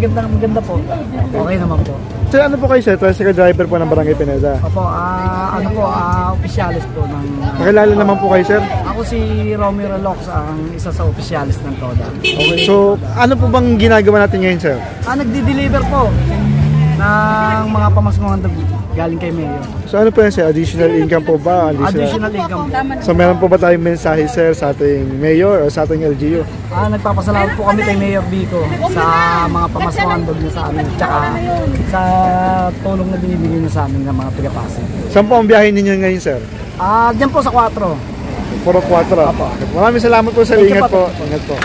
maganda po. Okay naman po. Sir, ano po kayo sir? Tricycle driver po ng Barangay Pineda. Opo, opisyalis po ng... Pakilala naman po kayo sir? Ako si Romeo Relox, ang isa sa opisyalis ng TODA. Okay, so ano po bang ginagawa natin ngayon sir? Nagdi-deliver po ng mga pamaskungan galing kay Mayor. So ano po yan sir? Additional income po ba? Additional income po. So meron po ba tayong mensahe sir sa ating Mayor o sa ating LGU? Nagpapasalamat po kami kay Mayor Vico sa mga pamaskungan niya sa amin. Tsaka sa tulong na binibigay niya sa amin ng mga taga-Pasig. Saan po ang biyahe ninyo ngayon sir? Diyan po sa 4. Puro 4. Maraming salamat po sir. Ingat po. Ingat po.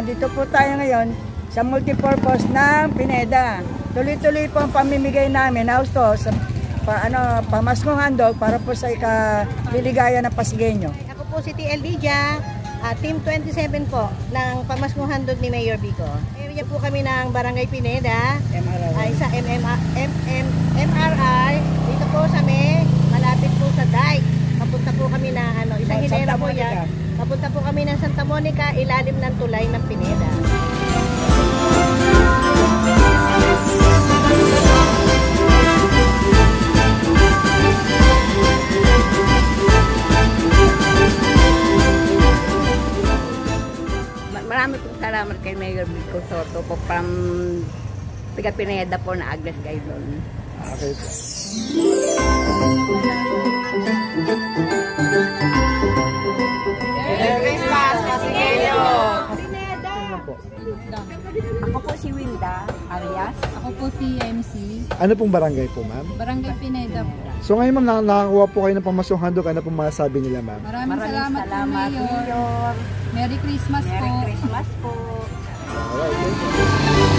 Dito po tayo ngayon sa multipurpose ng Pineda. Tuloy-tuloy po ang pamimigay namin hausto sa pamaskong handog para po sa ikaliligaya ng Pasigueño. Ako po si TL Lydia, Team 27 po ng pamaskong handog ni Mayor Vico. Area po kami ng Barangay Pineda, sa MRR. Dito po sa malapit po sa dike. Papunta po kami na isang hilera po yan. Papunta po kami ng Santa Monica, ilalim ng tulay ng Pineda. Marami pong salamat kay Mayor Vico Soto po from taga Pineda po na Agnes Gaidon. Okay. Ako po si Wilda Arias. Ako po si MC. Ano pong barangay po ma'am? Barangay Pineda po. So ngayon ma'am, nakakuha po kayo ng pamasong handog. Ano pong masasabi nila ma'am? Maraming salamat po Mayor. Merry Christmas po. Merry Christmas po. Alright, thank you.